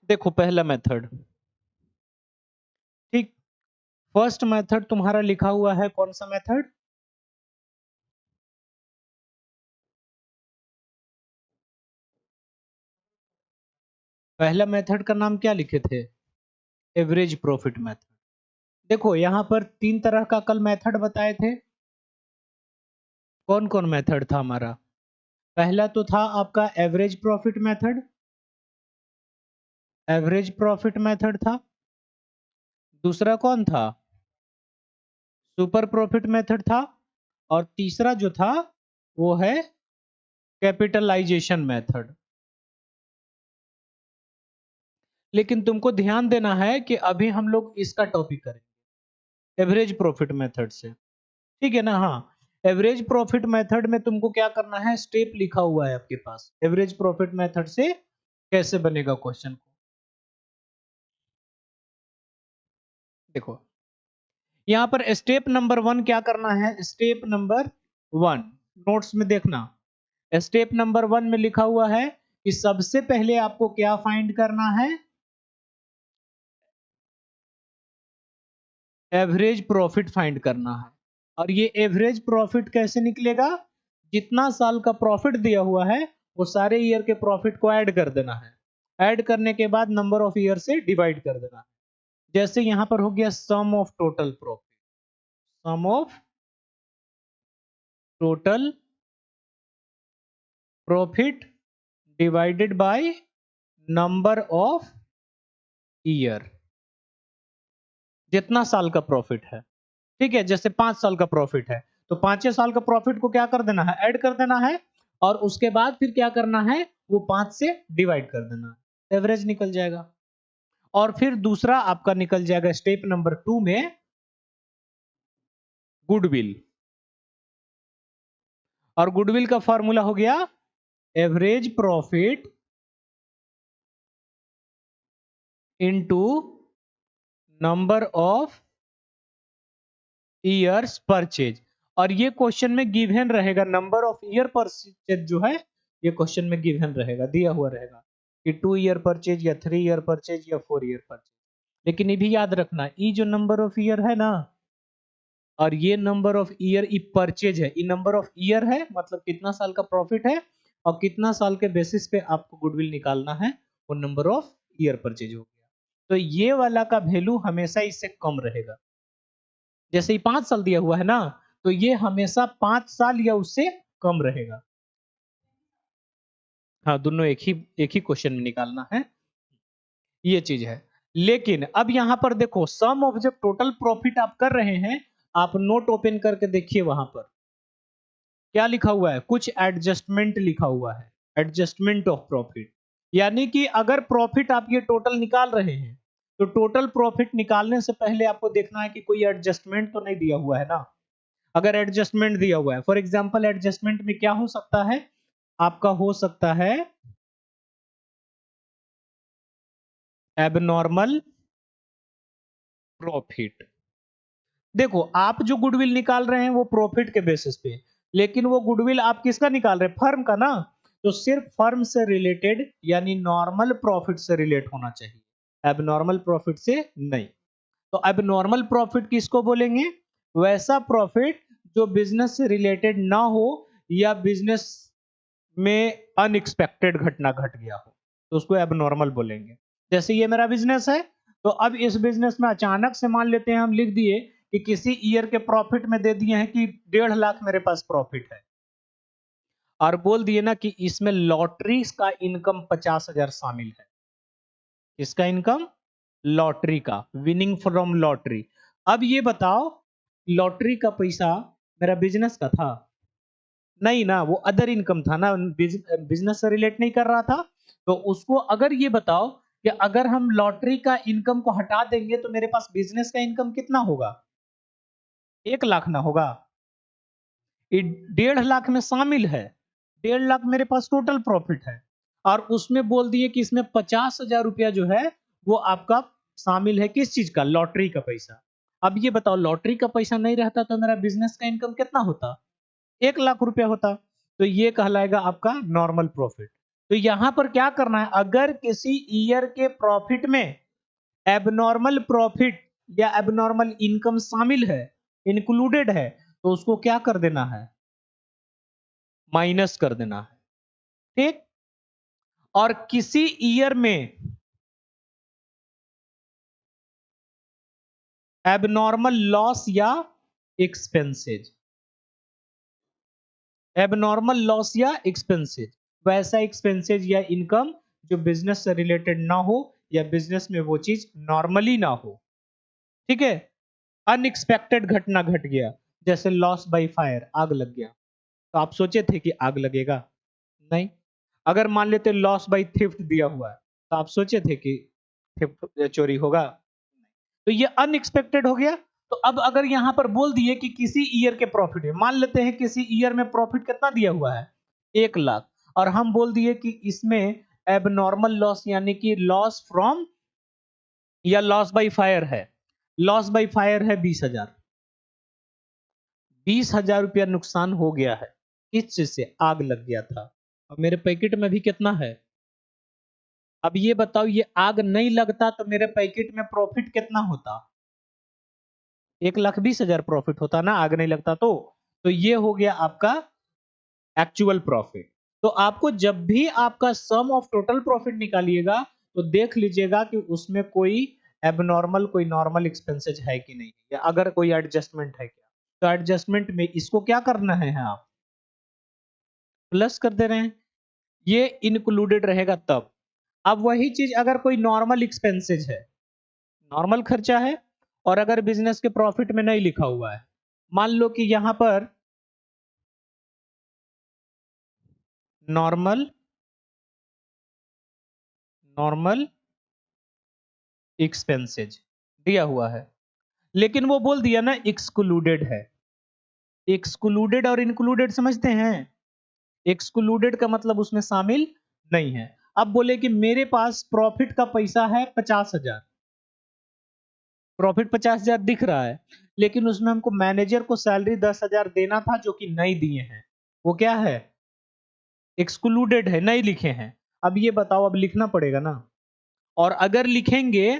देखो पहला मेथड, ठीक। फर्स्ट मेथड तुम्हारा लिखा हुआ है कौन सा मेथड? पहला मेथड का नाम क्या लिखे थे? Average profit method. देखो यहां पर तीन तरह का कल मेथड बताए थे। कौन कौन मेथड था हमारा? पहला तो था आपका average profit method, average profit method था। दूसरा कौन था? सुपर प्रॉफिट मेथड था। और तीसरा जो था वो है कैपिटलाइजेशन मेथड। लेकिन तुमको ध्यान देना है कि अभी हम लोग इसका टॉपिक करेंगे एवरेज प्रॉफिट मेथड से, ठीक है ना? हाँ, एवरेज प्रॉफिट मेथड में तुमको क्या करना है, स्टेप लिखा हुआ है आपके पास, एवरेज प्रॉफिट मेथड से कैसे बनेगा क्वेश्चन को। देखो यहां पर स्टेप नंबर 1 क्या करना है, स्टेप नंबर 1 नोट्स में देखना। स्टेप नंबर 1 में लिखा हुआ है कि सबसे पहले आपको क्या फाइंड करना है, एवरेज प्रॉफिट फाइंड करना है। और ये एवरेज प्रॉफिट कैसे निकलेगा? जितना साल का प्रॉफिट दिया हुआ है वो सारे ईयर के प्रॉफिट को ऐड कर देना है, ऐड करने के बाद नंबर ऑफ ईयर से डिवाइड कर देना है। जैसे यहां पर हो गया sum of total profit, sum of total profit divided by number of year, जितना साल का प्रॉफिट है, ठीक है। जैसे 5 साल का प्रॉफिट है तो 5 साल का प्रॉफिट को क्या कर देना है, ऐड कर देना है। और उसके बाद फिर क्या करना है, वो 5 से डिवाइड कर देना है, एवरेज निकल जाएगा। और फिर दूसरा आपका निकल जाएगा स्टेप नंबर 2 में गुडविल। और गुडविल का फॉर्मूला हो गया average profit into number of years purchase. और ये क्वेश्चन में गिवन रहेगा, नंबर ऑफ ईयर परचेज जो है ये क्वेश्चन में गिवन रहेगा, दिया हुआ रहेगा कि 2 ईयर परचेज या 3 ईयर परचेज या 4 ईयर परचेज। लेकिन ये भी याद रखना, ये जो नंबर ऑफ ईयर है ना, और ये number of year E purchase है, ये नंबर ऑफ ईयर है मतलब कितना साल का प्रॉफिट है, और कितना साल के बेसिस पे आपको गुडविल निकालना है, वो नंबर ऑफ ईयर परचेज हो गया। तो ये वाला का वैल्यू हमेशा इससे कम रहेगा। जैसे ही 5 साल दिया हुआ है ना, तो ये हमेशा 5 साल या उससे कम रहेगा। हाँ, दोनों एक ही क्वेश्चन में निकालना है, ये चीज है। लेकिन अब यहां पर देखो, सम ऑफ जब टोटल प्रॉफिट आप कर रहे हैं, आप नोट ओपन करके देखिए, वहां पर क्या लिखा हुआ है, कुछ एडजस्टमेंट लिखा हुआ है, एडजस्टमेंट ऑफ प्रॉफिट। यानी कि अगर प्रॉफिट आप ये टोटल निकाल रहे हैं तो टोटल प्रॉफिट निकालने से पहले आपको देखना है कि कोई एडजस्टमेंट तो नहीं दिया हुआ है ना। अगर एडजस्टमेंट दिया हुआ है, फॉर एग्जांपल एडजस्टमेंट में क्या हो सकता है, आपका हो सकता है एबनॉर्मल प्रॉफिट। देखो आप जो गुडविल निकाल रहे हैं वो प्रॉफिट के बेसिस पे, लेकिन वो गुडविल आप किसका निकाल रहे हैं, फर्म का ना। तो सिर्फ फर्म से रिलेटेड यानी नॉर्मल प्रॉफिट से रिलेट होना चाहिए, एबनॉर्मल प्रॉफिट से नहीं। तो एबनॉर्मल प्रॉफिट किसको बोलेंगे, वैसा प्रॉफिट जो बिजनेस से रिलेटेड ना हो या बिजनेस में अनएक्सपेक्टेड घटना घट गया हो, तो उसको एबनॉर्मल बोलेंगे। जैसे ये मेरा बिजनेस है, तो अब इस बिजनेस में अचानक से मान लेते हैं हम लिख दिए कि किसी ईयर के प्रॉफिट में दे दिए हैं कि 1.5 लाख मेरे पास प्रॉफिट है, और बोल दिए ना कि इसमें लॉटरी का इनकम 50,000 शामिल है। इसका इनकम लॉटरी का, विनिंग फ्रॉम लॉटरी। अब ये बताओ, लॉटरी का पैसा मेरा बिजनेस का था नहीं ना, वो अदर इनकम था ना, बिजनेस से रिलेट नहीं कर रहा था। तो उसको अगर ये बताओ कि अगर हम लॉटरी का इनकम को हटा देंगे तो मेरे पास बिजनेस का इनकम कितना होगा, 1 लाख ना होगा, ये 1.5 लाख में शामिल है। 1.5 लाख मेरे पास टोटल प्रॉफिट है, और उसमें बोल दिए कि इसमें 50,000 रुपया जो है वो आपका शामिल है, किस चीज का, लॉटरी का पैसा। अब ये बताओ, लॉटरी का पैसा नहीं रहता तो मेरा बिजनेस का इनकम कितना होता, 1 लाख रुपया होता। तो ये कहलाएगा आपका नॉर्मल प्रॉफिट। तो यहां पर क्या करना है, अगर किसी ईयर के प्रॉफिट में एबनॉर्मल प्रॉफिट या एबनॉर्मल इनकम शामिल है, इंक्लूडेड है, तो उसको क्या कर देना है, माइनस कर देना है। ठीक। और किसी ईयर में एबनॉर्मल लॉस या एक्सपेंसेज, एबनॉर्मल लॉस या एक्सपेंसेज, वैसा एक्सपेंसेज या इनकम जो बिजनेस से रिलेटेड ना हो या बिजनेस में वो चीज नॉर्मली ना हो। ठीक है। अनएक्सपेक्टेड घटना घट गया, जैसे लॉस बाय फायर, आग लग गया, तो आप सोचे थे कि आग लगेगा? नहीं। अगर मान लेते लॉस बाय थेफ्ट दिया हुआ है, तो आप सोचे थे कि थेफ्ट चोरी होगा? तो ये अनएक्सपेक्टेड हो गया। तो अब अगर यहां पर बोल दिए कि किसी ईयर के प्रॉफिट है, मान लेते हैं किसी ईयर में प्रॉफिट कितना दिया हुआ है, 1 लाख, और हम बोल दिए कि इसमें एबनॉर्मल लॉस यानी कि लॉस फ्रॉम या लॉस बाय फायर है, लॉस बाय फायर है 20,000, 20,000 रुपया नुकसान हो गया है। किस चीज से? आग लग गया था। और मेरे पैकेट में भी कितना है? अब ये बताओ, ये आग नहीं लगता तो मेरे पैकेट में प्रॉफिट कितना होता? 1,20,000 प्रॉफिट होता ना, आग नहीं लगता तो ये हो गया आपका एक्चुअल प्रॉफिट। तो आपको जब भी आपका सम ऑफ टोटल प्रॉफिट निकालिएगा, तो देख लीजिएगा कि उसमें कोई एबनॉर्मल कोई नॉर्मल एक्सपेंसेस है कि नहीं, या अगर कोई एडजस्टमेंट है क्या। तो एडजस्टमेंट में इसको क्या करना है आप प्लस कर दे रहे हैं, ये इंक्लूडेड रहेगा तब। अब वही चीज अगर कोई नॉर्मल एक्सपेंसेस है, नॉर्मल खर्चा है, और अगर बिजनेस के प्रॉफिट में नहीं लिखा हुआ है, मान लो कि यहां पर नॉर्मल नॉर्मल एक्सपेंसेज दिया हुआ है, लेकिन वो बोल दिया ना एक्सक्लूडेड है। एक्सक्लूडेड और इंक्लूडेड समझते हैं? एक्सक्लूडेड का मतलब उसमें शामिल नहीं है। अब बोले कि मेरे पास प्रॉफिट का पैसा है 50,000, प्रॉफिट 50,000 दिख रहा है, लेकिन उसमें हमको मैनेजर को सैलरी 10,000 देना था जो कि नहीं दिए हैं, वो क्या है, एक्सक्लूडेड है, नहीं लिखे हैं। अब ये बताओ, अब लिखना पड़ेगा ना, और अगर लिखेंगे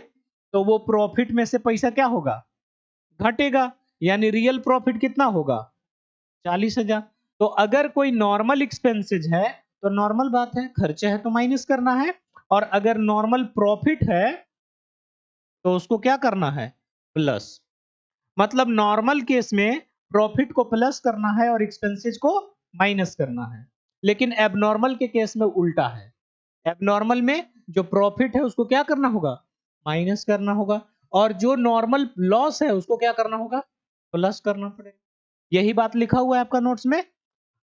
तो वो प्रॉफिट में से पैसा क्या होगा, घटेगा, यानी रियल प्रॉफिट कितना होगा, 40,000। तो अगर कोई नॉर्मल एक्सपेंसेज है, तो नॉर्मल बात है, खर्चे है तो माइनस करना है, और अगर नॉर्मल प्रॉफिट है तो उसको क्या करना है, प्लस। मतलब नॉर्मल केस में प्रॉफिट को प्लस करना है और एक्सपेंसेज को माइनस करना है, लेकिन एबनॉर्मल के केस में उल्टा है। एबनॉर्मल में जो प्रॉफिट है उसको क्या करना होगा, माइनस करना होगा, और जो नॉर्मल लॉस है उसको क्या करना होगा, प्लस करना पड़ेगा। यही बात लिखा हुआ है आपका नोट्स में।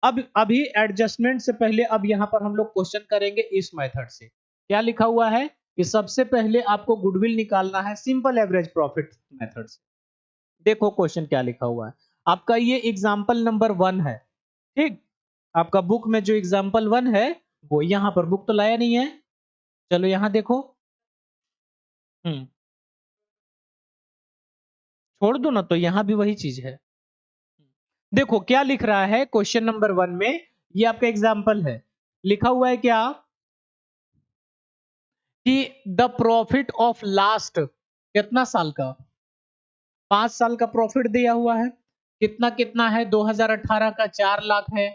अब अभी एडजस्टमेंट से पहले अब यहां पर हम लोग क्वेश्चन करेंगे इस मेथड से। क्या लिखा हुआ है कि सबसे पहले आपको गुडविल निकालना है सिंपल एवरेज प्रॉफिट मेथड से। देखो क्वेश्चन क्या लिखा हुआ है आपका, ये एग्जांपल नंबर 1 है। ठीक। आपका बुक में जो एग्जांपल 1 है, वो यहां पर बुक तो लाया नहीं है, चलो यहां देखो। हम्म। छोड़ दो ना, तो यहां भी वही चीज है। देखो क्या लिख रहा है क्वेश्चन नंबर 1 में, ये आपका एग्जांपल है। लिखा हुआ है क्या कि द प्रॉफिट ऑफ लास्ट, कितना साल का, 5 साल का प्रॉफिट दिया हुआ है। कितना कितना है, 2018 का 4 लाख है,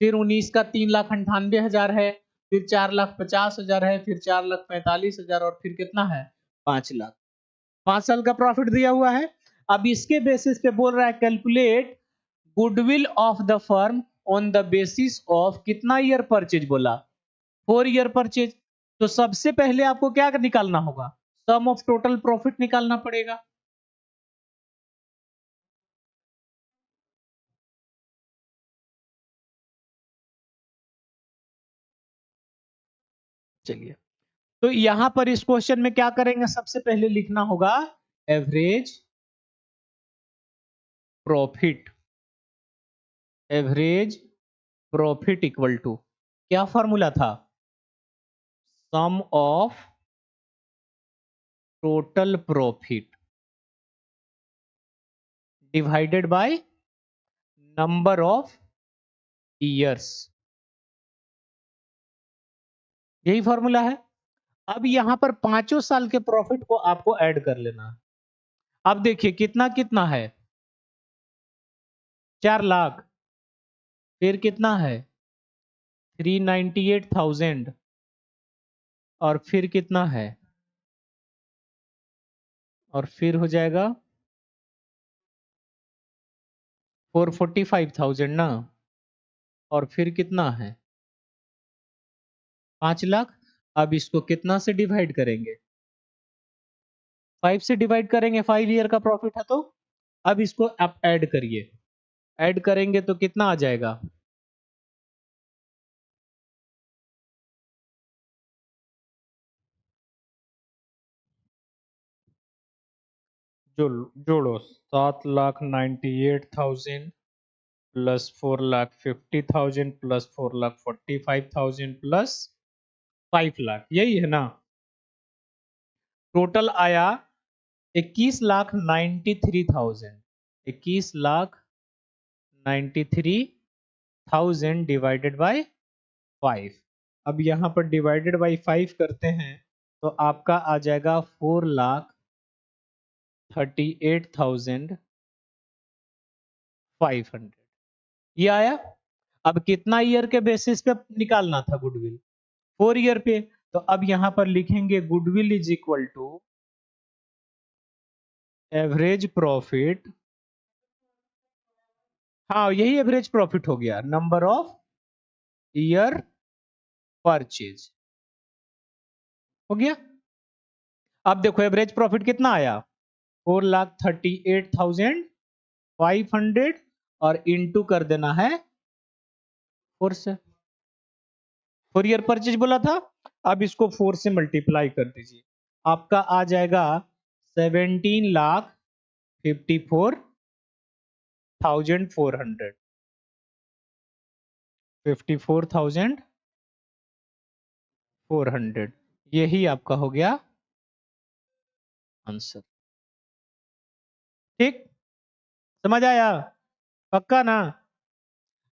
फिर 19 का 3,98,000 है, फिर 4,50,000 है, फिर 4,45,000, और फिर कितना है, 5 लाख। 5 साल का प्रॉफिट दिया हुआ है। अब इसके बेसिस पे बोल रहा है calculate goodwill of the firm on the basis of कितना ईयर परचेज बोला, 4 ईयर परचेज। तो सबसे पहले आपको क्या निकालना होगा, सम ऑफ टोटल प्रॉफिट निकालना पड़ेगा। चलिए, तो यहां पर इस क्वेश्चन में क्या करेंगे, सबसे पहले लिखना होगा average profit, average profit equal to क्या फॉर्मूला था, sum of total profit divided by number of years. यही फॉर्मूला है। अब यहाँ पर पांचों साल के प्रॉफिट को आपको ऐड कर लेना है। अब देखिए कितना कितना है, 4 लाख, फिर कितना है 398,000, और फिर कितना है, और फिर हो जाएगा 445,000 ना, और फिर कितना है 5 लाख। अब इसको कितना से डिवाइड करेंगे, 5 से डिवाइड करेंगे, 5 ईयर का प्रॉफिट है तो। अब इसको आप ऐड करिए, ऐड करेंगे तो कितना आ जाएगा, जो जोड़ो 7,98,000 प्लस 4,50,000 प्लस 4,45,000 प्लस 5 लाख, यही है ना। टोटल आया 21,93,000, 21,93,000 डिवाइडेड बाय 5। अब यहाँ पर डिवाइडेड बाय 5 करते हैं तो आपका आ जाएगा 4,38,500, ये आया। अब कितना ईयर के बेसिस पे निकालना था गुडविल, 4 ईयर पे। तो अब यहां पर लिखेंगे goodwill is equal to average profit, हाँ यही एवरेज प्रॉफिट हो गया, नंबर ऑफ ईयर परचेज हो गया। अब देखो एवरेज प्रॉफिट कितना आया, 4,38,500, और इंटू कर देना है 4 से, 4 ईयर परचेज बोला था। अब इसको 4 से मल्टीप्लाई कर दीजिए, आपका आ जाएगा 17,54,400, 54,400, यही आपका हो गया आंसर। ठीक, समझ आया, पक्का ना।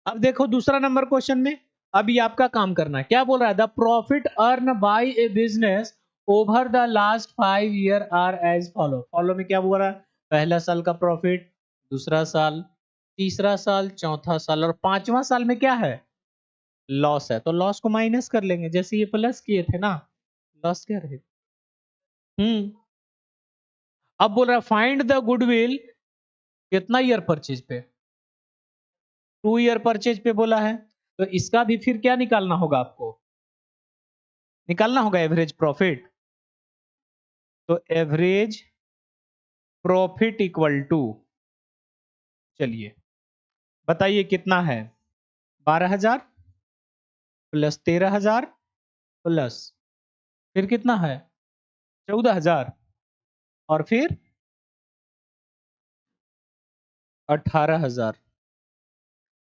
अब देखो दूसरा नंबर क्वेश्चन में, अभी आपका काम करना है, क्या बोल रहा है, the profit earn by a business over the last 5 year are as follow. Follow में क्या बोल रहा है, पहला साल का प्रॉफिट, दूसरा साल, तीसरा साल, चौथा साल, और पांचवा साल में क्या है, लॉस है, तो लॉस को माइनस कर लेंगे, जैसे ये प्लस किए थे ना, लॉस क्या रहेगा। अब बोल रहा है फाइंड द गुडविल, कितना ईयर परचेज पे, 2 ईयर परचेज पे बोला है, तो इसका भी फिर क्या निकालना होगा, आपको निकालना होगा एवरेज प्रॉफिट। तो एवरेज प्रॉफिट इक्वल टू, चलिए बताइए कितना है, 12,000 प्लस 13,000 प्लस, फिर कितना है 14,000, और फिर 18,000,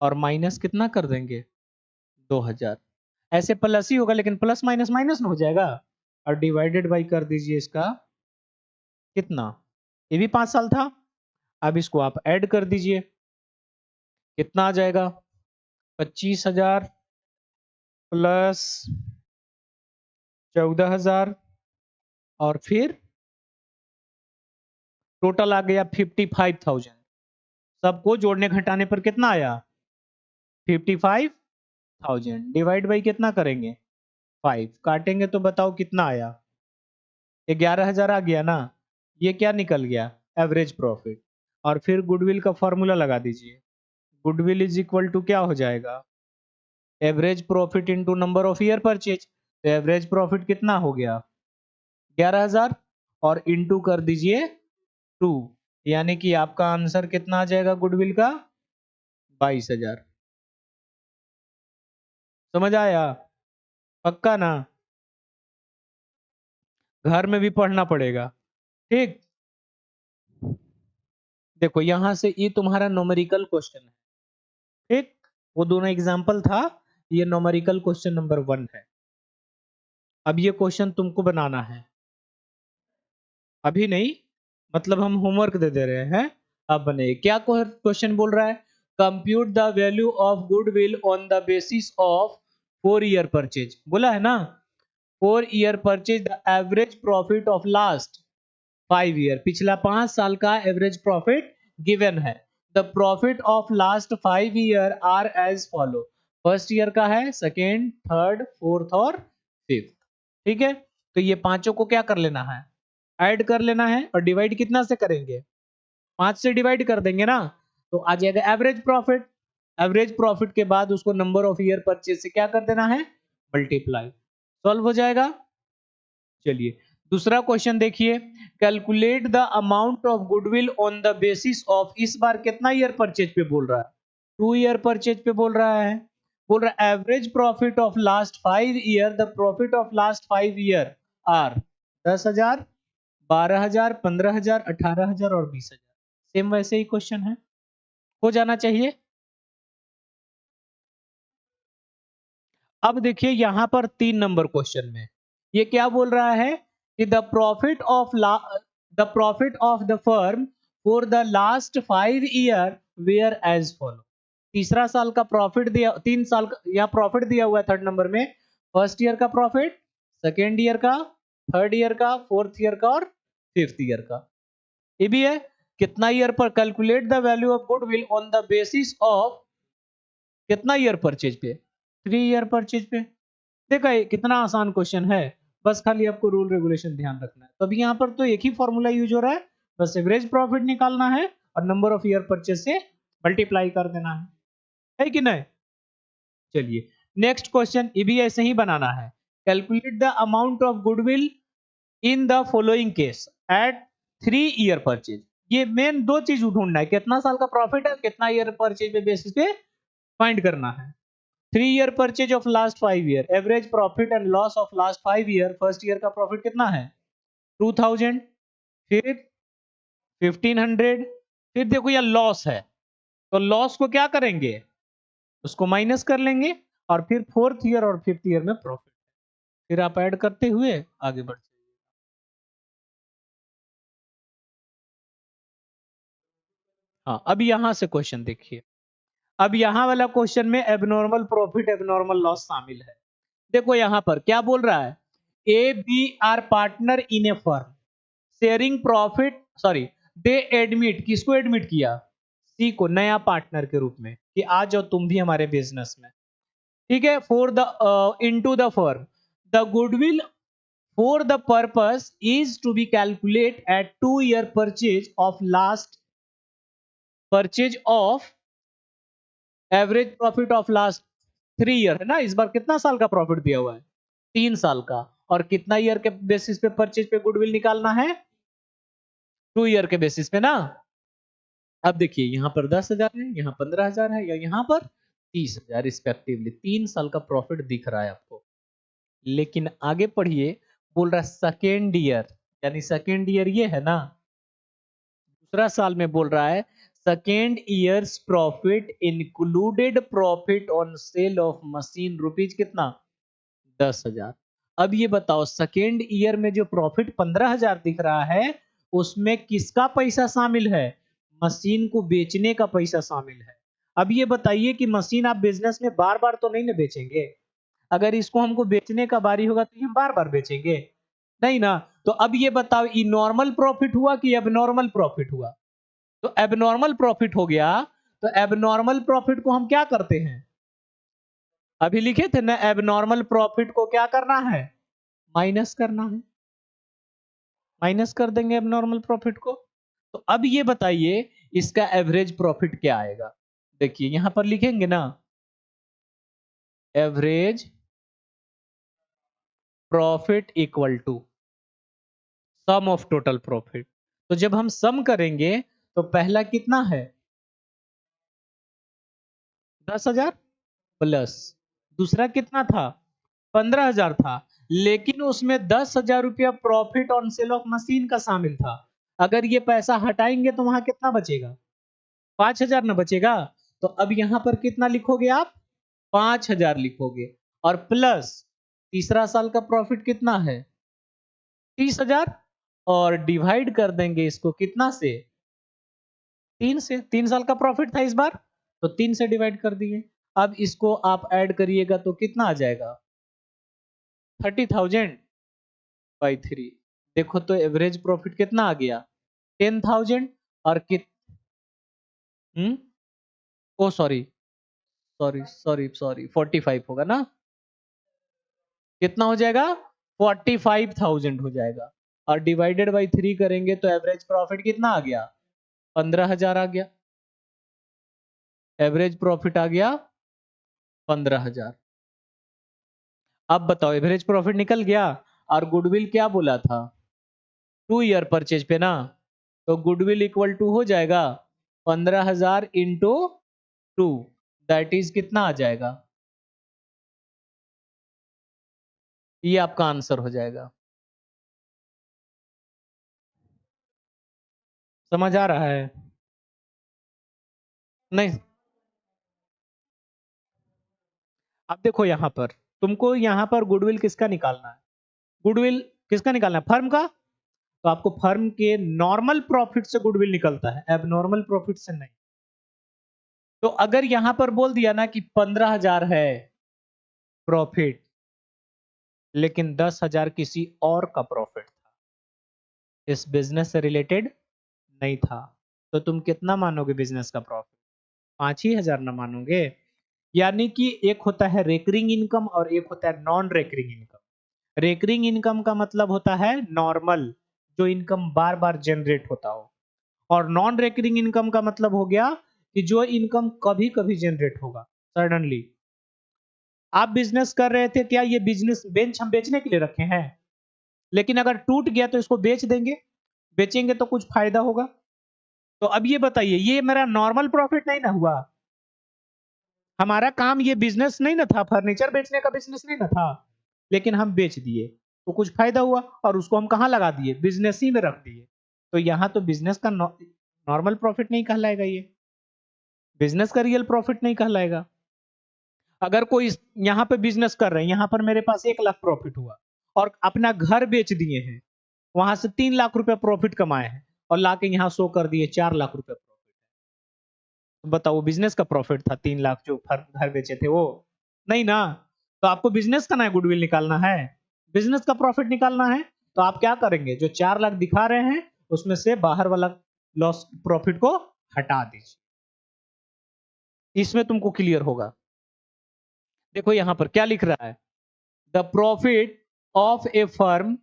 और माइनस कितना कर देंगे 2,000। ऐसे प्लस ही होगा लेकिन प्लस माइनस माइनस ना हो जाएगा, और डिवाइडेड बाई कर दीजिए इसका कितना, ये भी 5 साल था। अब इसको आप ऐड कर दीजिए, कितना आ जाएगा 25,000 प्लस 14,000, और फिर टोटल आ गया 55,000। सबको जोड़ने घटाने पर कितना आया 55,000, डिवाइड बाई कितना करेंगे 5, काटेंगे तो बताओ कितना आया, 11,000 आ गया ना। ये क्या निकल गया, एवरेज प्रॉफिट। और फिर गुडविल का फॉर्मूला लगा दीजिए, गुडविल इज इक्वल टू क्या हो जाएगा, average profit into number of year purchase. तो एवरेज प्रॉफिट कितना हो गया 11,000, और इंटू कर दीजिए 2, यानी कि आपका आंसर कितना आ जाएगा गुडविल का 22,000। समझ आया, पक्का ना, घर में भी पढ़ना पड़ेगा। ठीक, देखो यहां से ये तुम्हारा नोमेरिकल क्वेश्चन है। ठीक, वो दोनों एग्जाम्पल था, ये नोमेरिकल क्वेश्चन नंबर 1 है। अब ये क्वेश्चन तुमको बनाना है, अभी नहीं, मतलब हम होमवर्क दे दे रहे हैं, अब बने। क्या क्वेश्चन बोल रहा है, compute the value of goodwill on the basis of 4 year purchase, बोला है ना। 4 year purchase the average profit of last 5 year, पिछला 5 साल का एवरेज प्रॉफिट गिवन है। The profit of last 5 year are as follow, first year का है, second, third, fourth और फिफ्थ। ठीक है, तो ये पांचों को क्या कर लेना है, ऐड कर लेना है, और डिवाइड कितना से करेंगे, 5 से डिवाइड कर देंगे ना, तो आ जाएगा एवरेज प्रॉफिट। एवरेज प्रॉफिट के बाद उसको नंबर ऑफ ईयर परचेज से क्या कर देना है, मल्टीप्लाई, सॉल्व हो जाएगा। चलिए दूसरा क्वेश्चन देखिए, calculate the amount of goodwill on the basis of, इस बार कितना ईयर परचेज पे बोल रहा है, 2 ईयर परचेज पे बोल रहा है। बोल रहा है average profit of last 5 year, the profit of last 5 year are 10,000, 12,000, 15,000, 18,000 और 20,000। सेम वैसे ही क्वेश्चन है, हो जाना चाहिए। अब देखिए यहां पर 3 नंबर क्वेश्चन में ये क्या बोल रहा है कि the profit of the firm for the last 5 year were as follow. तीसरा साल का प्रॉफिट दिया, 3 साल का यहाँ प्रॉफिट दिया हुआ है थर्ड नंबर में, फर्स्ट ईयर का प्रॉफिट, सेकेंड ईयर का, थर्ड ईयर का, फोर्थ ईयर का और फिफ्थ ईयर का। ये भी है कितना ईयर पर, calculate the value of goodwill on the basis of कितना ईयर परचेज पे, 3 ईयर परचेज पे। देखा ये कितना आसान क्वेश्चन है, बस खाली आपको रूल रेगुलेशन ध्यान रखना है। तो अभी यहाँ पर तो एक ही फॉर्मूला यूज हो रहा है, बस एवरेज प्रॉफिट निकालना है और नंबर ऑफ ईयर परचेज से मल्टीप्लाई कर देना है कि नहीं। चलिए नेक्स्ट क्वेश्चन, ये भी ऐसे ही बनाना है, calculate the amount of goodwill in the following case at 3 year purchase. ये मेन दो चीज ढूंढना है, कितना साल का प्रॉफिट है, कितना ईयर परचेज पे बेसिस पे फाइंड करना है। 3 year purchase of last 5 year, average profit and loss of last 5 year, first year का प्रॉफिट कितना है 2000, फिर 1500, फिर देखो यह लॉस है, तो लॉस को क्या करेंगे, उसको माइनस कर लेंगे, और फिर फोर्थ ईयर और फिफ्थ ईयर में प्रॉफिट, फिर आप ऐड करते हुए आगे बढ़। हाँ अब यहां से क्वेश्चन देखिए, अब यहां वाला क्वेश्चन में एबनॉर्मल प्रॉफिट एबनॉर्मल लॉस शामिल है। देखो यहां पर क्या बोल रहा है, A B are partner in a firm sharing profit, sorry they admit, किसको एडमिट किया, सी को नया पार्टनर के रूप में कि आ जाओ तुम भी हमारे बिजनेस में। ठीक है, for the into the firm the goodwill for the purpose is to be calculate at 2 year purchase of last purchase of average profit of last 3 year, है ना, इस बार कितना साल का प्रॉफिट दिया हुआ है 3 साल का, और कितना ईयर के बेसिस पे परचेज पे गुडविल निकालना है 2 ईयर के बेसिस पे ना। अब देखिए यहाँ पर 10,000 है, यहाँ 15,000 है, या यहाँ पर 30,000 रिस्पेक्टिवली, 3 साल का प्रॉफिट दिख रहा है आपको। लेकिन आगे पढ़िए, बोल रहा है सेकेंड ईयर, यानी सेकेंड ईयर ये है ना, दूसरा साल में बोल रहा है second years profit included profit on sale of machine rupees कितना 10,000। अब ये बताओ सेकेंड ईयर में जो प्रॉफिट 15,000 दिख रहा है, उसमें किसका पैसा शामिल है, मशीन को बेचने का पैसा शामिल है। अब ये बताइए कि मशीन आप बिजनेस में बार बार तो नहीं ना बेचेंगे, अगर इसको हमको बेचने का बारी होगा तो हम बार बार बेचेंगे नहीं ना। तो अब ये बताओ ये नॉर्मल प्रॉफिट हुआ कि एबनॉर्मल प्रॉफिट हुआ, तो एबनॉर्मल प्रॉफिट हो गया। तो एबनॉर्मल प्रॉफिट को हम क्या करते हैं, अभी लिखे थे ना, एबनॉर्मल प्रॉफिट को क्या करना है, माइनस करना है, माइनस कर देंगे एबनॉर्मल प्रॉफिट को। तो अब ये बताइए इसका एवरेज प्रॉफिट क्या आएगा, देखिए यहां पर लिखेंगे ना, average profit equal to sum of total profit. तो जब हम सम करेंगे तो पहला कितना है 10,000 प्लस, दूसरा कितना था 15,000 था, लेकिन उसमें 10,000 रुपया profit on sale of machine का शामिल था। अगर ये पैसा हटाएंगे तो वहां कितना बचेगा 5,000 ना बचेगा। तो अब यहां पर कितना लिखोगे आप 5,000 लिखोगे, और प्लस तीसरा साल का प्रॉफिट कितना है 30,000, और डिवाइड कर देंगे इसको कितना से 3 से, 3 साल का प्रॉफिट था इस बार, तो 3 से डिवाइड कर दिए। अब इसको आप ऐड करिएगा तो कितना आ जाएगा 30,000 बाई 3, देखो तो एवरेज प्रॉफिट कितना आ गया 10,000 और कित हम्म ओ सॉरी सॉरी सॉरी सॉरी 45 होगा ना, कितना हो जाएगा 45,000 हो जाएगा, और डिवाइडेड बाई 3 करेंगे तो एवरेज प्रॉफिट कितना आ गया 15,000 आ गया, एवरेज प्रॉफिट आ गया 15,000। अब बताओ एवरेज प्रॉफिट निकल गया, और गुडविल क्या बोला था 2 ईयर परचेज पे ना, तो गुडविल इक्वल टू हो जाएगा 15,000 इंटू 2, दैट इज कितना आ जाएगा, ये आपका आंसर हो जाएगा। समझ आ रहा है? नहीं, अब देखो यहां पर तुमको यहां पर गुडविल किसका निकालना है, गुडविल किसका निकालना है फर्म का, तो आपको फर्म के नॉर्मल प्रॉफिट से गुडविल निकलता है, एबनॉर्मल प्रॉफिट से नहीं। तो अगर यहां पर बोल दिया ना कि 15,000 है प्रॉफिट, लेकिन 10,000 किसी और का प्रॉफिट था, इस बिजनेस से रिलेटेड नहीं था, तो तुम कितना मानोगे बिजनेस का प्रॉफिट, 5,000 ना मानोगे। यानी कि एक होता है रेकरिंग इनकम और एक होता है non recurring income. Recurring income का मतलब होता है नॉर्मल, जो इनकम बार बार जनरेट होता हो, और नॉन रेकरिंग इनकम का मतलब हो गया कि जो इनकम कभी कभी जनरेट होगा सडनली। आप बिजनेस कर रहे थे, क्या ये बिजनेस बेंच हम बेचने के लिए रखे हैं, लेकिन अगर टूट गया तो इसको बेच देंगे, बेचेंगे तो कुछ फायदा होगा। तो अब ये बताइए, ये मेरा नॉर्मल प्रॉफिट नहीं ना हुआ, हमारा काम ये बिजनेस नहीं ना था, फर्नीचर बेचने का बिजनेस नहीं ना था, लेकिन हम बेच दिए तो कुछ फायदा हुआ, और उसको हम कहाँ लगा दिए, बिजनेस ही में रख दिए। तो यहाँ तो बिजनेस का नॉर्मल प्रॉफिट नहीं कहलाएगा, ये बिजनेस का रियल प्रॉफिट नहीं कहलाएगा। अगर कोई यहाँ पे बिजनेस कर रहे हैं, यहाँ पर मेरे पास 1 लाख प्रॉफिट हुआ और अपना घर बेच दिए हैं, वहां से 3 लाख रुपए प्रॉफिट कमाए हैं, और लाके यहाँ शो कर दिए 4 लाख रुपए प्रॉफिट, तो बताओ वो बिजनेस का प्रॉफिट था 3 लाख जो घर बेचे थे वो, नहीं ना। तो आपको बिजनेस का ना गुडविल निकालना है, बिजनेस का प्रॉफिट निकालना है, तो आप क्या करेंगे, जो 4 लाख दिखा रहे हैं उसमें से बाहर वाला लॉस प्रॉफिट को हटा दीजिए, इसमें तुमको क्लियर होगा। देखो यहां पर क्या लिख रहा है, the profit of a firm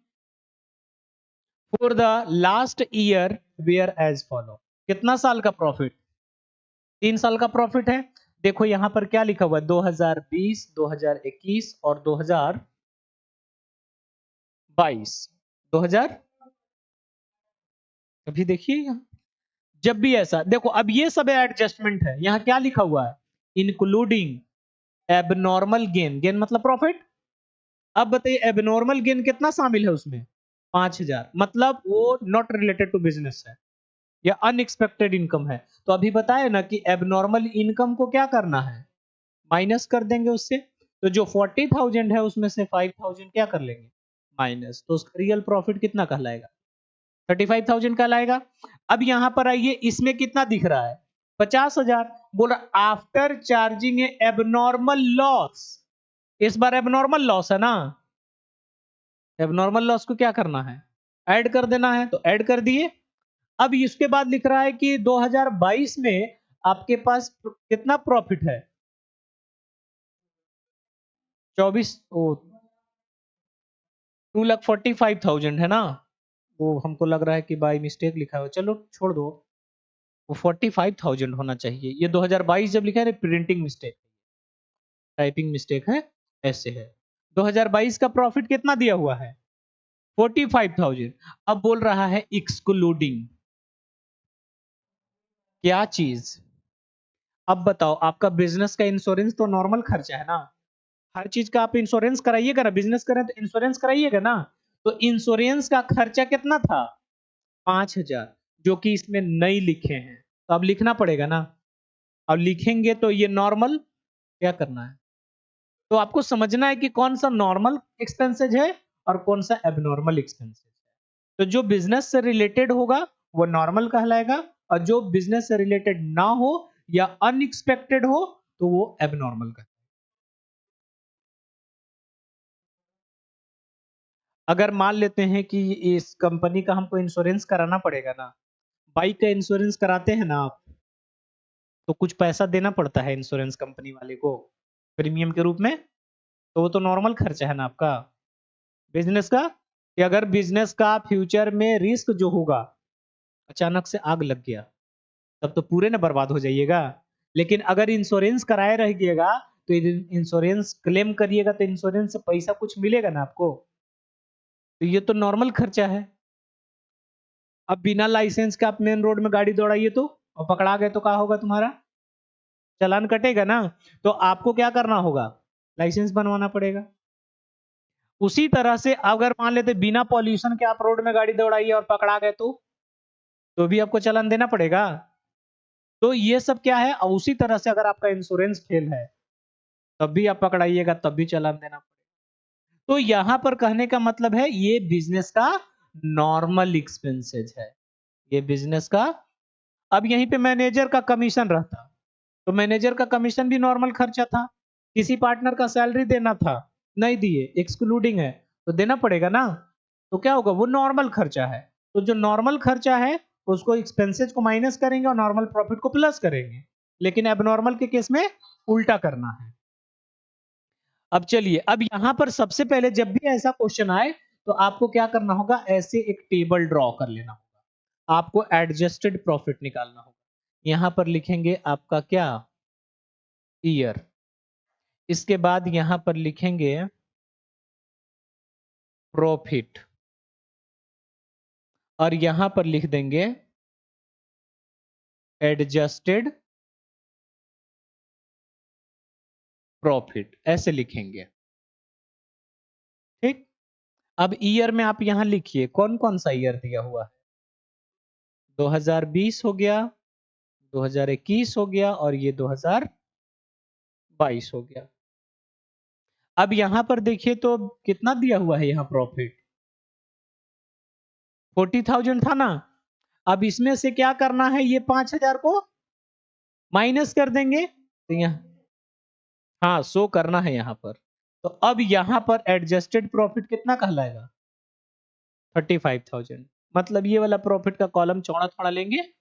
for the last year were as follow, कितना साल का प्रॉफिट, 3 साल का प्रॉफिट है। देखो यहां पर क्या लिखा हुआ है 2020, 2021 और 2022, 2000, अभी देखिए यहाँ, जब भी ऐसा देखो, अब ये सब एडजस्टमेंट है, यहाँ क्या लिखा हुआ है इंक्लूडिंग एबनॉर्मल गेन, गेन मतलब प्रॉफिट। अब बताइए एबनॉर्मल गेन कितना शामिल है उसमें, 5,000, मतलब वो नॉट रिलेटेड टू बिजनेस है या अनएक्सपेक्टेड इनकम है। तो अभी बताए ना कि एबनॉर्मल इनकम को क्या करना है, माइनस कर देंगे उससे, तो जो 40,000 है उसमें से 5,000 क्या कर लेंगे माइनस, तो उसका रियल प्रॉफिट कितना कहलाएगा 35,000 कहलाएगा। अब यहां पर आइए, इसमें कितना दिख रहा है 50,000, बोल रहा आफ्टर चार्जिंग ए एबनॉर्मल लॉस, इस बार एबनॉर्मल लॉस है ना, एबनॉर्मल लॉस को क्या करना है ऐड कर देना है, तो ऐड कर दिए। अब इसके बाद लिख रहा है कि 2022 में आपके पास कितना प्रॉफिट है 24, ओ 2,45,000 है ना, वो हमको लग रहा है कि बाई मिस्टेक लिखा है, चलो छोड़ दो, वो 45,000 होना चाहिए, ये 2022 जब लिखा है प्रिंटिंग मिस्टेक, टाइपिंग मिस्टेक है, ऐसे है। 2022 का प्रॉफिट कितना दिया हुआ है 45,000। अब बोल रहा है एक्सक्लूडिंग क्या चीज, अब बताओ आपका बिजनेस का इंश्योरेंस तो नॉर्मल खर्चा है ना, हर चीज का आप इंश्योरेंस कराइएगा ना, बिजनेस करें तो इंश्योरेंस कराइएगा ना, तो इंश्योरेंस का खर्चा कितना था 5,000, जो कि इसमें नहीं लिखे हैं, तो अब लिखना पड़ेगा ना, अब लिखेंगे तो ये नॉर्मल क्या करना है, तो आपको समझना है कि कौन सा नॉर्मल एक्सपेंसेज है और कौन सा एबनॉर्मल एक्सपेंसेज है। तो जो बिजनेस से रिलेटेड होगा वो नॉर्मल कहलाएगा, और जो बिजनेस से रिलेटेड ना हो या अनएक्सपेक्टेड हो तो वो एबनॉर्मल का। अगर मान लेते हैं कि इस कंपनी का हमको इंश्योरेंस कराना पड़ेगा ना, बाइक का इंश्योरेंस कराते हैं ना आप, तो कुछ पैसा देना पड़ता है इंश्योरेंस कंपनी वाले को प्रीमियम के रूप में, तो वो तो नॉर्मल खर्चा है ना आपका बिजनेस का। कि अगर बिजनेस का फ्यूचर में रिस्क जो होगा, अचानक से आग लग गया, तब तो पूरे ना बर्बाद हो जाइएगा। लेकिन अगर इंश्योरेंस कराए रहिएगा, तो इंश्योरेंस क्लेम करिएगा तो इंश्योरेंस से पैसा कुछ मिलेगा ना आपको, तो ये तो नॉर्मल खर्चा है। अब बिना लाइसेंस के आप मेन रोड में गाड़ी दौड़ाइए तो, और पकड़ा गए तो क्या होगा तुम्हारा, चालान कटेगा ना। तो आपको क्या करना होगा, लाइसेंस बनवाना पड़ेगा। उसी तरह से अगर मान लेते बिना पॉल्यूशन के आप रोड में गाड़ी दौड़ाइए और पकड़ा गए तो भी आपको चालान देना पड़ेगा। तो ये सब क्या है, और उसी तरह से अगर आपका इंश्योरेंस फेल है तब भी आप पकड़ाइएगा, तब भी चालान देना पड़ेगा। तो यहां पर कहने का मतलब है ये बिजनेस का नॉर्मल एक्सपेंसेस है, ये बिजनेस का। अब यहीं पे मैनेजर का कमीशन रहता, तो मैनेजर का कमीशन भी नॉर्मल खर्चा था। किसी पार्टनर का सैलरी देना था, नहीं दिए, एक्सक्लूडिंग है, तो देना पड़ेगा ना। तो क्या होगा, वो नॉर्मल खर्चा है। तो जो नॉर्मल खर्चा है उसको एक्सपेंसेस को माइनस करेंगे और नॉर्मल प्रॉफिट को प्लस करेंगे। लेकिन एबनॉर्मल के केस में उल्टा करना है। अब चलिए, अब यहां पर सबसे पहले जब भी ऐसा क्वेश्चन आए तो आपको क्या करना होगा, ऐसे एक टेबल ड्रॉ कर लेना होगा। आपको एडजस्टेड प्रॉफिट निकालना होगा। यहां पर लिखेंगे आपका क्या, ईयर। इसके बाद यहां पर लिखेंगे प्रॉफिट, और यहां पर लिख देंगे एडजस्टेड प्रॉफिट, ऐसे लिखेंगे। ठीक। अब ईयर में आप यहां लिखिए कौन कौन सा ईयर दिया हुआ है। 2020 हो गया, 2021 हो गया, और ये 2022 हो गया। अब यहां पर देखिए तो कितना दिया हुआ है यहाँ प्रॉफिट, 40,000 था ना। अब इसमें से क्या करना है, ये 5,000 को माइनस कर देंगे, तो यहाँ, हाँ, शो करना है यहाँ पर। तो अब यहाँ पर एडजस्टेड प्रॉफिट कितना कहलाएगा, 35,000। मतलब ये वाला प्रॉफिट का कॉलम चौड़ा थोड़ा लेंगे।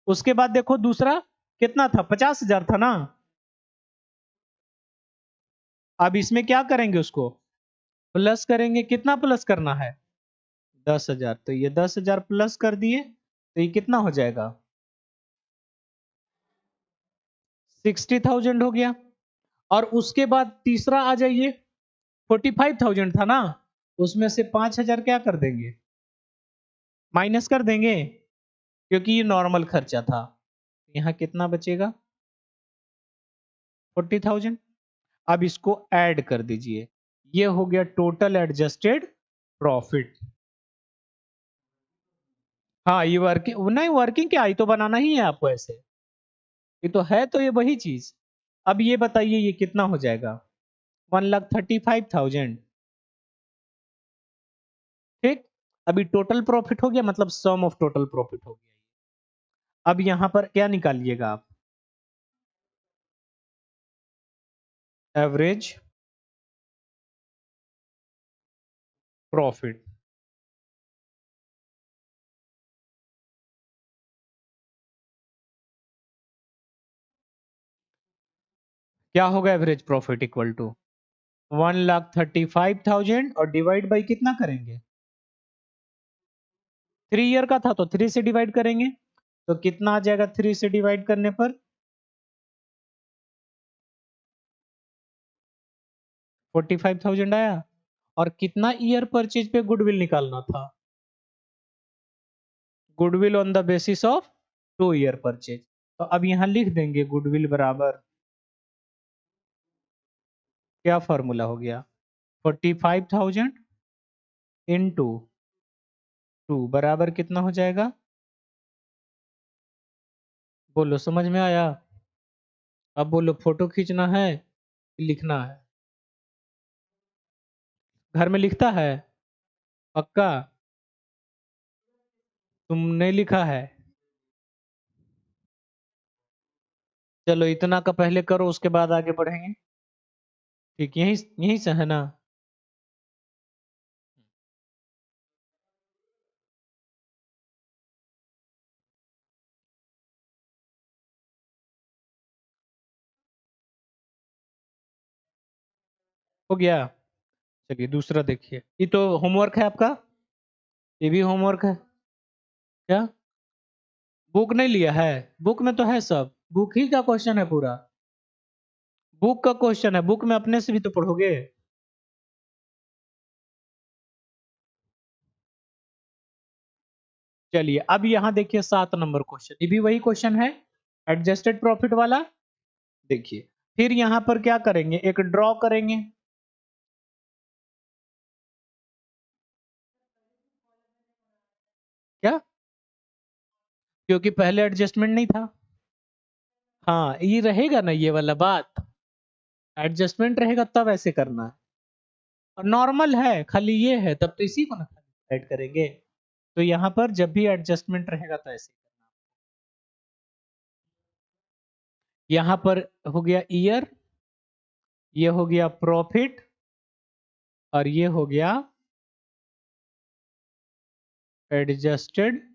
उसके बाद देखो दूसरा कितना था, 50,000 था ना। अब इसमें क्या करेंगे, उसको प्लस करेंगे। कितना प्लस करना है, 10,000। तो ये 10,000 प्लस कर दिए, तो ये कितना हो जाएगा, 60,000 हो गया। और उसके बाद तीसरा आ जाइए, 45,000 था ना, उसमें से 5,000 क्या कर देंगे, माइनस कर देंगे, क्योंकि ये नॉर्मल खर्चा था। यहाँ कितना बचेगा, 40,000। अब इसको ऐड कर दीजिए, ये हो गया टोटल एडजस्टेड प्रॉफिट। हाँ, ये वर्किंग नहीं, वर्किंग क्या, ये तो बनाना ही है आपको ऐसे, ये तो है, तो ये वही चीज। अब ये बताइए ये कितना हो जाएगा, 1,35,000। ठीक। अभी टोटल प्रॉफिट हो गया, मतलब सम ऑफ टोटल प्रॉफिट हो गया। अब यहां पर क्या निकालिएगा आप, एवरेज प्रॉफिट। क्या होगा एवरेज प्रॉफिट, इक्वल टू 1,35,000, और डिवाइड बाई कितना करेंगे, 3 ईयर का था तो 3 से डिवाइड करेंगे। तो कितना आ जाएगा 3 से डिवाइड करने पर, 45,000 आया। और कितना ईयर परचेज पे गुडविल निकालना था, goodwill on the basis of 2 year purchase. तो अब यहां लिख देंगे गुडविल बराबर, क्या फॉर्मूला हो गया, 45,000 इंटू 2 बराबर कितना हो जाएगा, बोलो समझ में आया। अब बोलो फोटो खींचना है कि लिखना है, घर में लिखता है पक्का, तुमने लिखा है। चलो इतना का पहले करो, उसके बाद आगे बढ़ेंगे। ठीक, यही यही से है ना। हो गया। चलिए दूसरा देखिए, ये तो होमवर्क है आपका, ये भी होमवर्क है क्या? बुक नहीं लिया है? बुक में तो है सब, बुक ही का क्वेश्चन है पूरा, बुक का क्वेश्चन है, बुक में अपने से भी तो पढ़ोगे। चलिए अब यहाँ देखिए 7 नंबर क्वेश्चन, ये भी वही क्वेश्चन है, एडजस्टेड प्रॉफिट वाला। देखिए फिर यहाँ पर क्या करेंगे, एक ड्रॉ करेंगे। क्या? क्योंकि पहले एडजस्टमेंट नहीं था। हाँ ये रहेगा ना, ये वाला बात, एडजस्टमेंट रहेगा तब ऐसे करना है, और नॉर्मल है खाली ये है, तब तो इसी को ना ऐड करेंगे। तो यहाँ पर जब भी एडजस्टमेंट रहेगा तो ऐसे करना। यहाँ पर हो गया ईयर, ये हो गया प्रॉफिट, और ये हो गया एडजस्टेड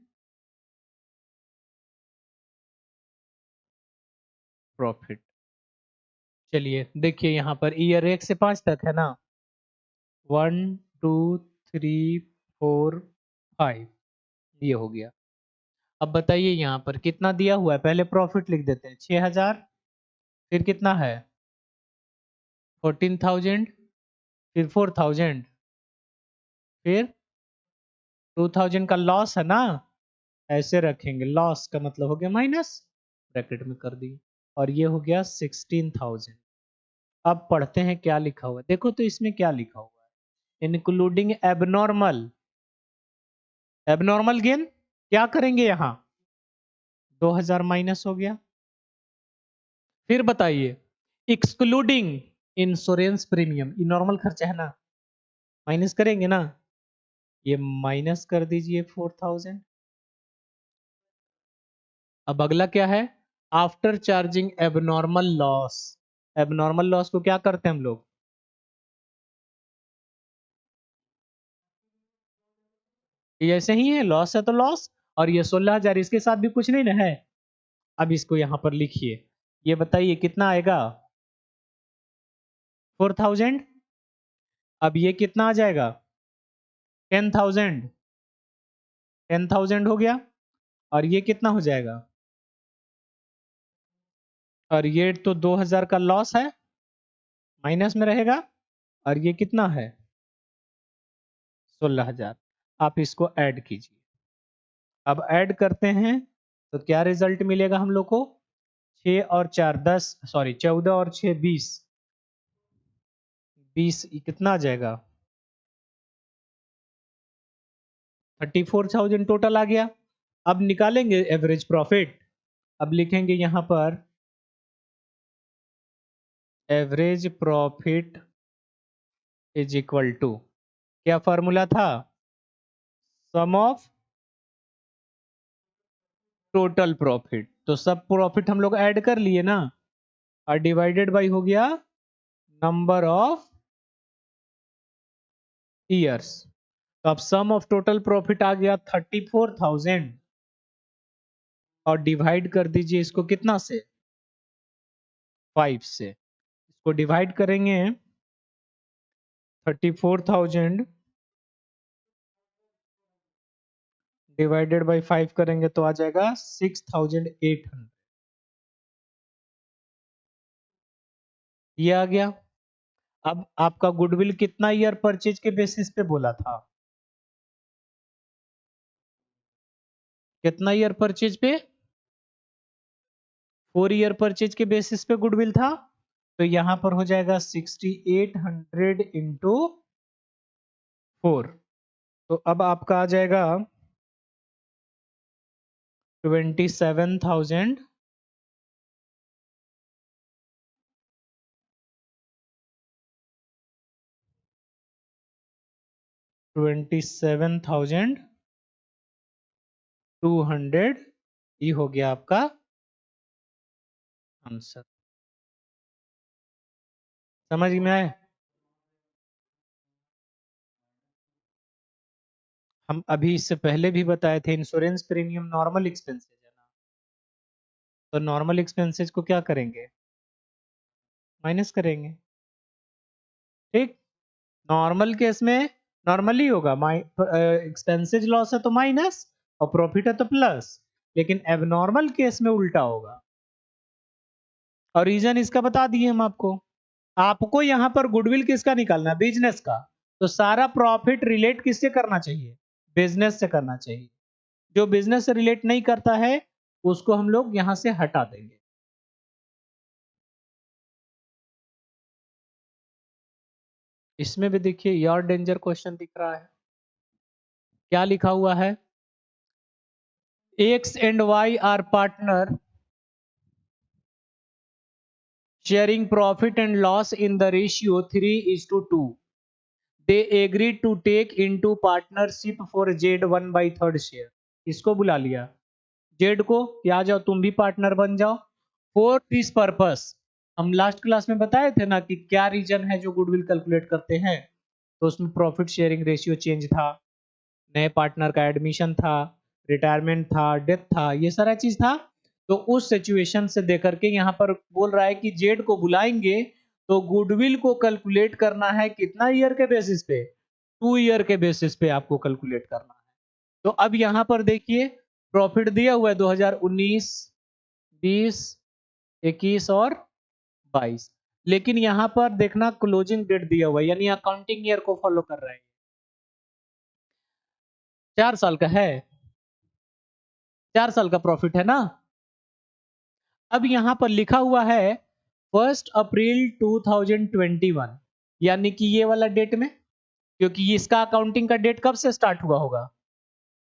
प्रॉफिट। चलिए देखिए यहाँ पर ईयर 1 से 5 तक है ना, 1 2 3 4 5, ये हो गया। अब बताइए यहाँ पर कितना दिया हुआ है, पहले प्रॉफिट लिख देते हैं 6000, फिर कितना है 14,000, फिर 4,000, फिर 2,000 का लॉस है ना, ऐसे रखेंगे, लॉस का मतलब हो गया माइनस, ब्रैकेट में कर दिए, और ये हो गया 16,000। अब पढ़ते हैं क्या लिखा हुआ है, देखो तो इसमें क्या लिखा हुआ है, इंक्लूडिंग एबनॉर्मल, एबनॉर्मल गेन क्या करेंगे यहाँ, 2,000 माइनस हो गया। फिर बताइए एक्सक्लूडिंग इंश्योरेंस प्रीमियम, ये नॉर्मल खर्चा है ना, माइनस करेंगे ना, ये माइनस कर दीजिए 4,000। अब अगला क्या है, after charging abnormal loss, abnormal loss को क्या करते हैं हम लोग, ये ऐसे ही है, लॉस है तो लॉस, और ये 16,000 इसके साथ भी कुछ नहीं ना है। अब इसको यहां पर लिखिए, ये बताइए कितना आएगा 4,000, अब ये कितना आ जाएगा 10,000, 10,000 हो गया, और ये कितना हो जाएगा, और ये तो 2,000 का लॉस है, माइनस में रहेगा, और ये कितना है 16,000। आप इसको ऐड कीजिए, अब ऐड करते हैं तो क्या रिजल्ट मिलेगा हम लोग को, 6 और 4 10, सॉरी 14 और 6 20, 20 कितना आ जाएगा 34,000 टोटल आ गया। अब निकालेंगे एवरेज प्रॉफिट, अब लिखेंगे यहां पर average profit is equal to, क्या फॉर्मूला था, सम ऑफ टोटल प्रॉफिट, तो सब प्रॉफिट हम लोग ऐड कर लिए ना, और डिवाइडेड बाई हो गया नंबर ऑफ ईयर्स। तो अब सम ऑफ टोटल प्रॉफिट आ गया 34,000, और डिवाइड कर दीजिए इसको कितना से, 5 से, इसको डिवाइड करेंगे 34,000 डिवाइडेड बाई 5 करेंगे तो आ जाएगा 6,800, ये आ गया। अब आपका गुडविल कितना ईयर परचेज के बेसिस पे बोला था, कितना ईयर परचेज पे, 4 ईयर परचेज के बेसिस पे गुडविल था, तो यहां पर हो जाएगा 6,800 इंटू 4, तो अब आपका आ जाएगा 27,000, 27,200, ये हो गया आपका आंसर। समझ में आए? हम अभी इससे पहले भी बताए थे इंश्योरेंस प्रीमियम नॉर्मल एक्सपेंसेस है ना, तो नॉर्मल एक्सपेंसेस को क्या करेंगे, माइनस करेंगे, ठीक। नॉर्मल केस में नॉर्मली होगा, एक्सपेंसेज लॉस है तो माइनस और प्रॉफिट है तो प्लस, लेकिन एबनॉर्मल केस में उल्टा होगा। और रीजन इसका बता दिए हम आपको। आपको यहां पर गुडविल किसका निकालना है? बिजनेस का। तो सारा प्रॉफिट रिलेट किससे करना चाहिए? बिजनेस से करना चाहिए। जो बिजनेस से रिलेट नहीं करता है उसको हम लोग यहां से हटा देंगे। इसमें भी देखिए योर डेंजर क्वेश्चन दिख रहा है। क्या लिखा हुआ है? X and Y are partner sharing profit and loss in the ratio 3:2. They agreed to take into partnership for Z 1/3 share. इसको बुला लिया, जेड को कि आ जाओ तुम भी पार्टनर बन जाओ फॉर दिस पर्पस। हम लास्ट क्लास में बताए थे ना कि क्या रीजन है जो गुडविल कैलकुलेट करते हैं। तो उसमें प्रॉफिट शेयरिंग रेशियो चेंज था, नए पार्टनर का एडमिशन था, रिटायरमेंट था, डेथ था, ये सारा चीज था। तो उस सिचुएशन से देकर के यहाँ पर बोल रहा है कि जेड को बुलाएंगे तो गुडविल को कैलकुलेट करना है कितना ईयर के बेसिस पे? 2 ईयर के बेसिस पे आपको कैलकुलेट करना है। तो अब यहाँ पर देखिए प्रॉफिट दिया हुआ है 2019, 20, 21 और 22, लेकिन यहाँ पर देखना क्लोजिंग डेट दिया हुआ है, यानी अकाउंटिंग ईयर को फॉलो कर रहे हैं। 4 साल का है, 4 साल का प्रॉफिट है ना। अब यहां पर लिखा हुआ है 1 अप्रैल 2021, यानी कि ये वाला डेट में, क्योंकि इसका अकाउंटिंग का डेट कब से स्टार्ट हुआ होगा?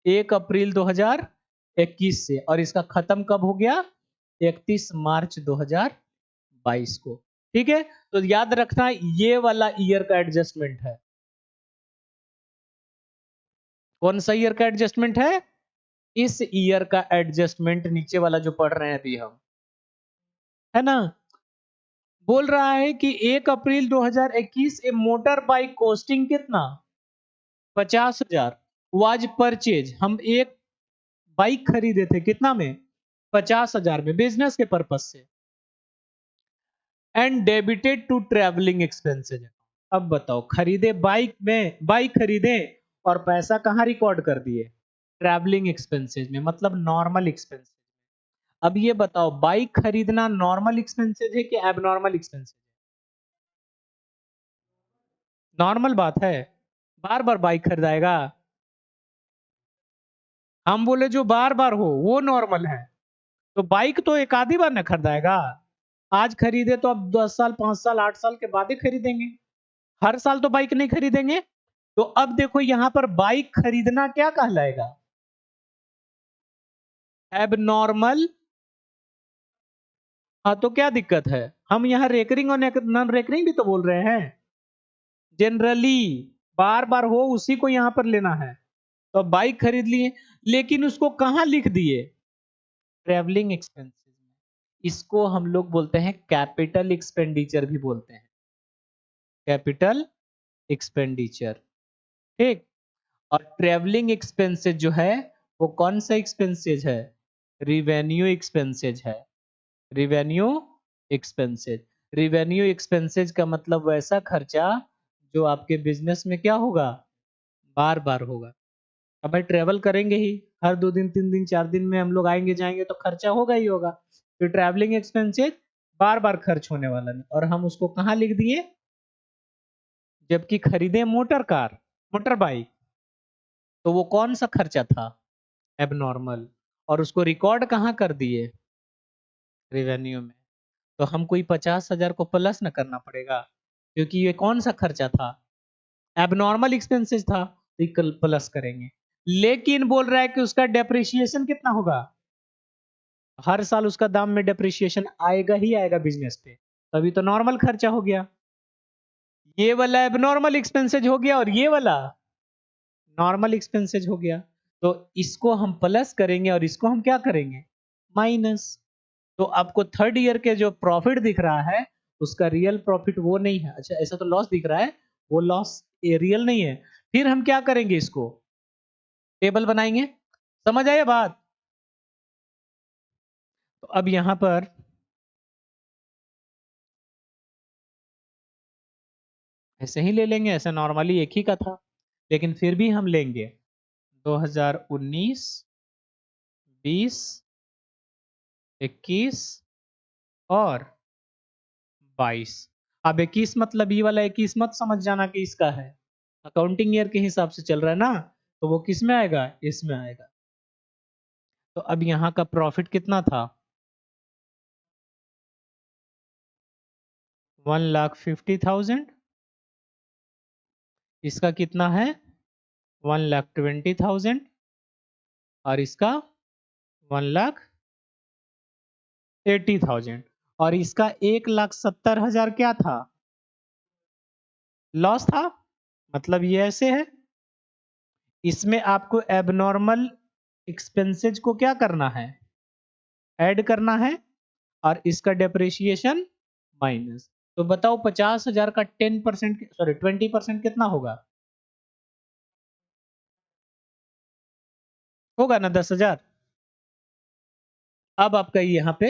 1 अप्रैल 2021 से, और इसका खत्म कब हो गया? 31 मार्च 2022 को। ठीक है, तो याद रखना ये वाला ईयर का एडजस्टमेंट है। कौन सा ईयर का एडजस्टमेंट है? इस ईयर का एडजस्टमेंट, नीचे वाला जो पढ़ रहे हैं अभी हम, है ना। बोल रहा है कि 1 अप्रैल 2021 ए मोटर बाइक कॉस्टिंग कितना? 50,000 वाज परचेज। हम एक बाइक खरीदे थे कितना में? 50,000 में, बिजनेस के पर्पज से। And debited to travelling expenses. अब बताओ, खरीदे बाइक में, बाइक खरीदे और पैसा कहां रिकॉर्ड कर दिए? ट्रैवलिंग एक्सपेंसेज में, मतलब नॉर्मल एक्सपेंसेज। अब ये बताओ, बाइक खरीदना नॉर्मल एक्सपेंसेज है कि एबनॉर्मल एक्सपेंसेज? नॉर्मल बात है। बार बार बाइक खरीदाएगा? हम बोले जो बार बार हो वो नॉर्मल है। तो बाइक तो एक आधी बार न खरीदाएगा। आज खरीदे तो अब 10 साल, 5 साल, 8 साल के बाद ही खरीदेंगे। हर साल तो बाइक नहीं खरीदेंगे। तो अब देखो यहां पर बाइक खरीदना क्या कहलाएगा? एबनॉर्मल। हाँ, तो क्या दिक्कत है? हम यहाँ रेकरिंग और नॉन रेकरिंग भी तो बोल रहे हैं। जनरली बार बार हो उसी को यहां पर लेना है। तो बाइक खरीद लिए, लेकिन उसको कहां लिख दिए? ट्रेवलिंग एक्सपेंसेस में। इसको हम लोग बोलते हैं कैपिटल एक्सपेंडिचर भी बोलते हैं, कैपिटल एक्सपेंडिचर। ठीक। और ट्रेवलिंग एक्सपेंसेस जो है वो कौन सा एक्सपेंसेस है? रिवेन्यू एक्सपेंसेस है। Revenue expenses. रिवेन्यू एक्सपेंसेस का मतलब वैसा खर्चा जो आपके बिजनेस में क्या होगा? बार बार होगा। अब भाई ट्रेवल करेंगे ही, हर 2 दिन, 3 दिन, 4 दिन में हम लोग आएंगे जाएंगे तो खर्चा होगा ही होगा। तो ट्रैवलिंग एक्सपेंसेस बार बार खर्च होने वाला नहीं, और हम उसको कहाँ लिख दिए? जबकि खरीदे मोटर कार, मोटर बाइक, तो वो कौन सा खर्चा था? एबनॉर्मल। और उसको रिकॉर्ड कहाँ कर दिए? रेवेन्यू में। तो हम कोई 50,000 को प्लस न करना पड़ेगा, क्योंकि ये कौन सा खर्चा था? एबनॉर्मल एक्सपेंसेस था, तो प्लस करेंगे। लेकिन बोल रहा है कि उसका डेप्रिसिएशन कितना होगा? हर साल उसका दाम में डेप्रिसिएशन आएगा ही आएगा बिजनेस पे, तभी तो नॉर्मल खर्चा हो गया। ये वाला एबनॉर्मल एक्सपेंसेज हो गया और ये वाला नॉर्मल एक्सपेंसेज हो गया। तो इसको हम प्लस करेंगे और इसको हम क्या करेंगे? माइनस। तो आपको थर्ड ईयर के जो प्रॉफिट दिख रहा है उसका रियल प्रॉफिट वो नहीं है। अच्छा, ऐसा तो लॉस दिख रहा है, वो लॉस रियल नहीं है। फिर हम क्या करेंगे? इसको टेबल बनाएंगे। समझ आया बात? तो अब यहां पर, ऐसे ही ले लेंगे, ऐसे नॉर्मली एक ही का था, लेकिन फिर भी हम लेंगे 2019, 20, 21 और 22। अब 21 मतलब ये वाला 21 मत समझ जाना कि इसका है, अकाउंटिंग ईयर के हिसाब से चल रहा है ना, तो वो किस में आएगा, इसमें आएगा। तो अब यहाँ का प्रॉफिट कितना था, 1,50,000। इसका कितना है, 1,20,000। और इसका 1,80,000। और इसका 1,70,000 क्या था, लॉस था। मतलब ये ऐसे है, इसमें आपको एबनॉर्मल एक्सपेंसेज को क्या करना है, ऐड करना है, और इसका डेप्रिसिएशन माइनस। तो बताओ 50,000 का 10%, सॉरी 20% कितना होगा, होगा ना 10,000। अब आपका यहाँ पे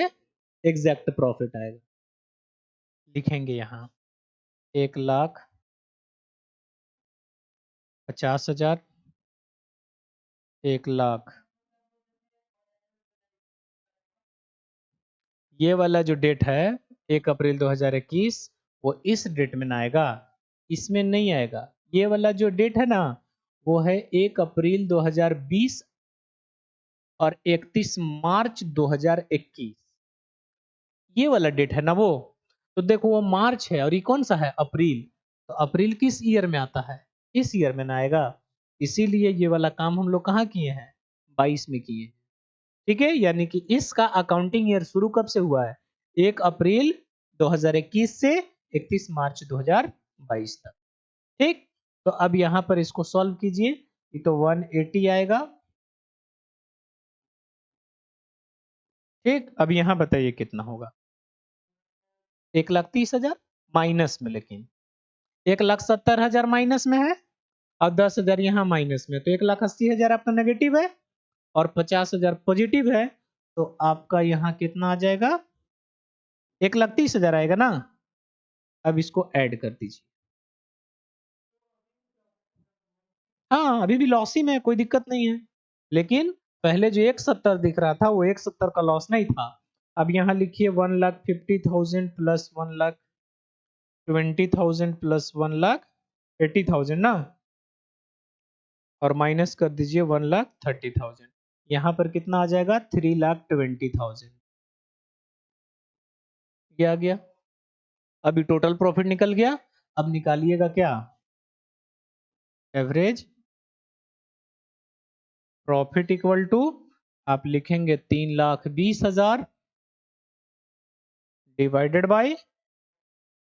एग्जैक्ट प्रॉफिट आएगा, लिखेंगे यहाँ 1,50,000, 1,00,000। ये वाला जो डेट है 1 अप्रैल 2021, वो इस डेट में ना आएगा, इसमें नहीं आएगा। ये वाला जो डेट है ना, वो है 1 अप्रैल 2020 और 31 मार्च 2021। ये वाला डेट है ना वो, तो देखो वो मार्च है और ये कौन सा है, अप्रैल। तो अप्रैल किस ईयर में आता है, इस ईयर में ना आएगा। इसीलिए ये वाला काम हम लोग कहाँ किए हैं, 22 में किए हैं। ठीक है, यानी कि इसका अकाउंटिंग ईयर शुरू कब से हुआ है, 1 अप्रैल 2021 से 31 मार्च 2022 तक। ठीक, तो अब यहां पर इसको सॉल्व कीजिए, ये तो 180 आएगा। ठीक, अब यहां बताइए कितना होगा, 1,30,000 माइनस में, लेकिन 1,70,000 माइनस में है और 10,000 यहाँ माइनस में, तो 1,80,000 आपका नेगेटिव है और 50,000 पॉजिटिव है। तो आपका यहाँ कितना आ जाएगा, 1,30,000 आएगा ना। अब इसको ऐड कर दीजिए। हाँ, अभी भी लॉस ही में है, कोई दिक्कत नहीं है, लेकिन पहले जो 1,70 दिख रहा था वो 1,70 का लॉस नहीं था। अब यहाँ लिखिए 1,50,000 प्लस 1,20,000 प्लस 1,80,000 ना, और माइनस कर दीजिए 1,30,000। यहाँ पर कितना आ जाएगा, 3,20,000। ये आ गया। अभी टोटल प्रॉफिट निकल गया। अब निकालिएगा क्या, एवरेज प्रॉफिट इक्वल टू, आप लिखेंगे 3,20,000 डिवाइडेड बाय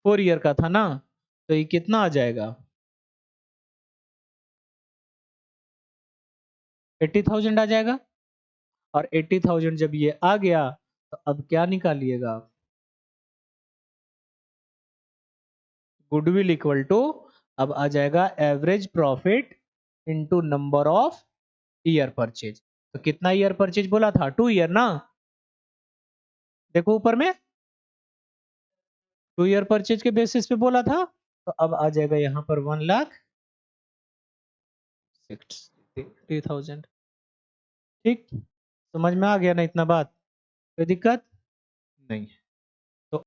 4 ईयर का था ना, तो ये कितना आ जाएगा, 80,000 आ जाएगा। और 80,000 जब ये आ गया, तो अब क्या निकालिएगा आप, गुडविल इक्वल टू, अब आ जाएगा average profit into number of year purchase. तो कितना ईयर परचेज बोला था, 2 ईयर ना, देखो ऊपर में 2 ईयर परचेज के बेसिस पे बोला था। तो अब आ जाएगा यहाँ पर 1,60,000। ठीक, समझ में आ गया ना इतना बात, कोई दिक्कत नहीं है।